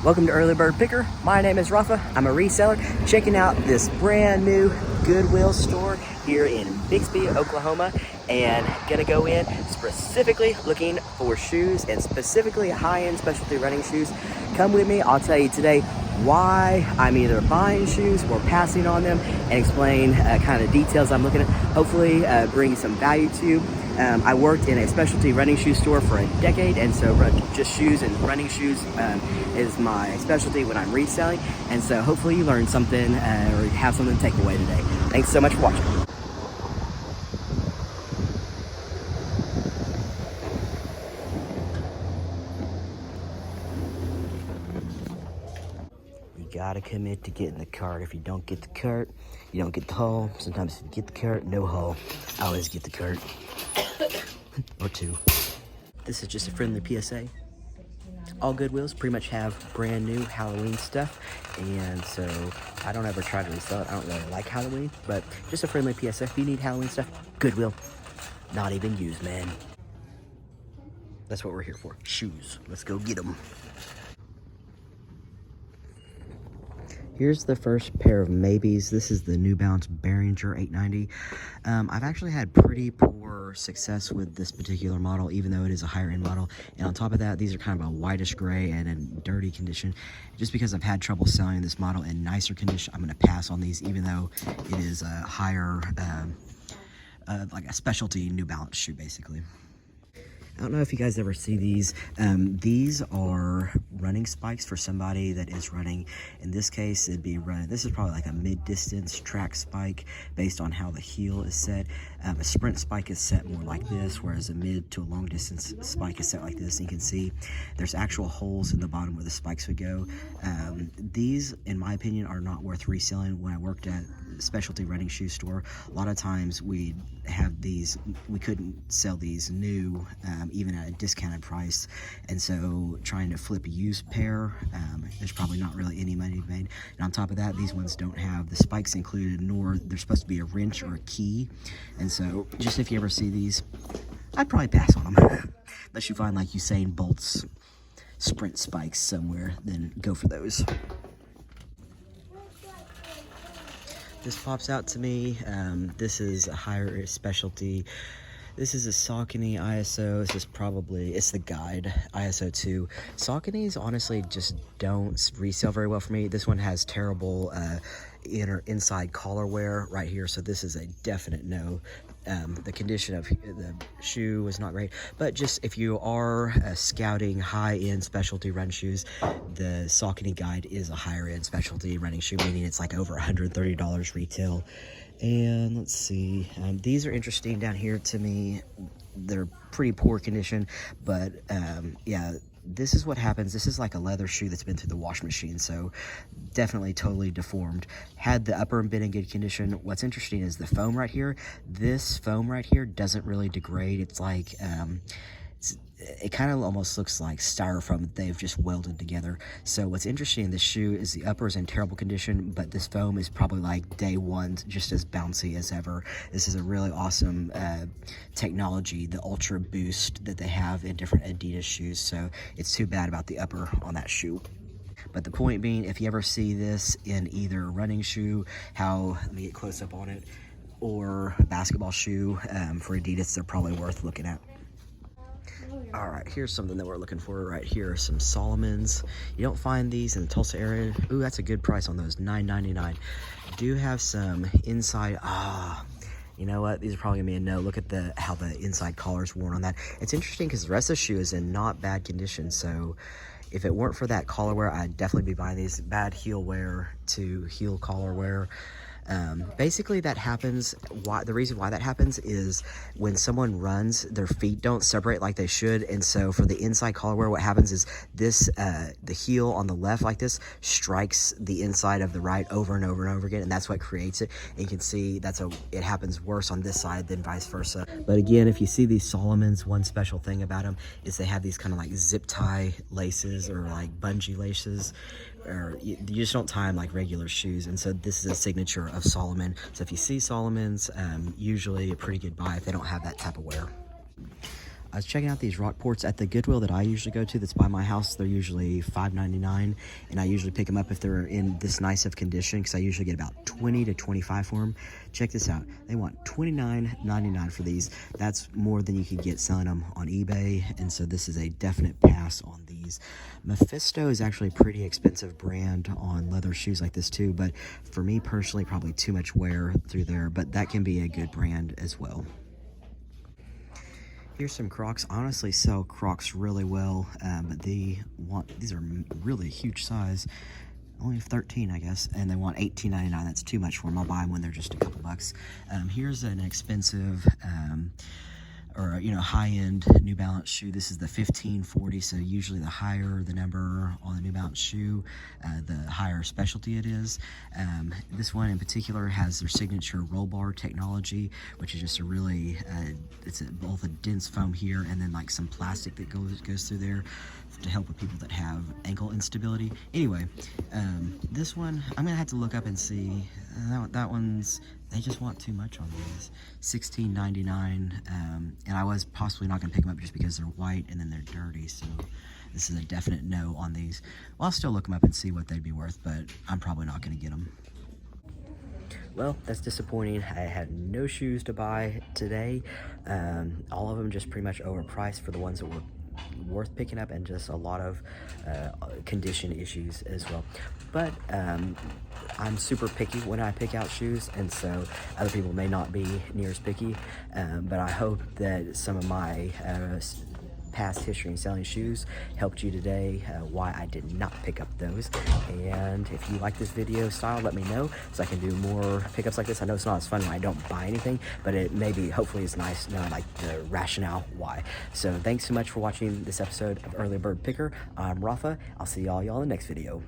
Welcome to Early Bird Picker. My name is Rafa. I'm a reseller checking out this brand new Goodwill store here in Bixby, Oklahoma, and gonna go in specifically looking for shoes and specifically high-end specialty running shoes. Come with me. I'll tell you today why I'm either buying shoes or passing on them and explain kind of details I'm looking at. Hopefully bring some value to you. I worked in a specialty running shoe store for a decade, and so just shoes and running shoes is my specialty when I'm reselling. And so hopefully you learned something or have something to take away today. Thanks so much for watching. You gotta commit to getting the cart. If you don't get the cart, you don't get the haul. Sometimes if you get the cart, no haul. I always get the cart. Or two. This is just a friendly PSA. All Goodwills pretty much have brand new Halloween stuff, and so I don't ever try to resell it. I don't really like Halloween, but just a friendly PSA. If you need Halloween stuff, Goodwill. Not even used, man. That's what we're here for. Shoes. Let's go get them. Here's the first pair of maybes. This is the New Balance Behringer 890. I've actually had pretty poor success with this particular model, even though it is a higher end model. And on top of that, these are kind of a whitish gray and in dirty condition. Just because I've had trouble selling this model in nicer condition, I'm going to pass on these, even though it is a higher, like a specialty New Balance shoe, basically. I don't know if you guys ever see these. These are running spikes for somebody that is running. In this case, it'd be running. This is probably like a mid-distance track spike based on how the heel is set. A sprint spike is set more like this, whereas a mid to a long distance spike is set like this. And you can see there's actual holes in the bottom where the spikes would go. These, in my opinion, are not worth reselling. When I worked at a specialty running shoe store, a lot of times we have these, we couldn't sell these new, even at a discounted price, and so trying to flip a used pair, there's probably not really any money made. And on top of that, these ones don't have the spikes included, nor they're supposed to be a wrench or a key. And so just if you ever see these, I'd probably pass on them. Unless you find like Usain Bolt's sprint spikes somewhere, then go for those. This pops out to me. This is a higher specialty. This is a Saucony Iso. This is probably, it's the Guide ISO 2. Sauconys honestly just don't resell very well for me. This one has terrible inside collar wear right here, so this is a definite no. The condition of the shoe was not great, but just if you are scouting high-end specialty run shoes, the Saucony Guide is a higher-end specialty running shoe, meaning it's like over $130 retail. And let's see, these are interesting down here to me. They're pretty poor condition, but yeah, this is what happens. This is like a leather shoe that's been through the wash machine, so definitely totally deformed. Had the upper been in good condition. What's interesting is the foam right here. This foam right here doesn't really degrade. It's like it kind of almost looks like styrofoam that they've just welded together. So what's interesting in this shoe is the upper is in terrible condition, but this foam is probably like day one, just as bouncy as ever. This is a really awesome technology, the Ultra Boost that they have in different Adidas shoes. So it's too bad about the upper on that shoe. But the point being, if you ever see this in either a running shoe, let me get close up on it, or a basketball shoe for Adidas, they're probably worth looking at. All right, here's something that we're looking for right here. Some Solomons. You don't find these in the Tulsa area. Ooh, that's a good price on those, $9.99. Do have some inside, you know what? These are probably gonna be a no. Look at how the inside collar is worn on that. It's interesting because the rest of the shoe is in not bad condition. So if it weren't for that collar wear, I'd definitely be buying these. Bad heel wear to heel collar wear. Basically that happens, the reason why that happens is when someone runs, their feet don't separate like they should, and so for the inside collar wear, what happens is this, the heel on the left like this strikes the inside of the right over and over and over again, and that's what creates it. And you can see it happens worse on this side than vice versa. But again, if you see these Solomons, one special thing about them is they have these kind of like zip tie laces or like bungee laces, or you just don't tie them like regular shoes. And so this is a signature of Salomon. So if you see Solomons, usually a pretty good buy if they don't have that type of wear. I was checking out these Rockports at the Goodwill that I usually go to that's by my house. They're usually $5.99, and I usually pick them up if they're in this nice of condition, because I usually get about 20 to 25 for them. Check this out. They want $29.99 for these. That's more than you could get selling them on eBay, and so this is a definite pass on these. Mephisto is actually a pretty expensive brand on leather shoes like this too, but for me personally, probably too much wear through there, but that can be a good brand as well. Here's some Crocs. I honestly sell Crocs really well, but these are really huge size. Only 13, I guess, and they want $18.99. That's too much for them. I'll buy them when they're just a couple bucks. Here's an expensive, or high-end New Balance shoe. This is the 1540, so usually the higher the number on the New Balance shoe, the higher specialty it is. This one in particular has their signature roll bar technology, which is just a really, it's both a dense foam here and then like some plastic that goes through there to help with people that have ankle instability. Anyway, this one, I'm gonna have to look up and see. That one's, they just want too much on these. $16.99, and I was possibly not gonna pick them up just because they're white and then they're dirty, so this is a definite no on these. Well, I'll still look them up and see what they'd be worth, but I'm probably not gonna get them. Well, that's disappointing. I had no shoes to buy today. All of them just pretty much overpriced for the ones that were worth picking up, and just a lot of condition issues as well. But I'm super picky when I pick out shoes, and so other people may not be near as picky, but I hope that some of my past history in selling shoes helped you today, why I did not pick up those. And if you like this video style, let me know so I can do more pickups like this. I know it's not as fun when I don't buy anything, but it maybe hopefully is nice knowing like the rationale why. So thanks so much for watching this episode of Early Bird Picker. I'm Rafa. I'll see y'all in the next video.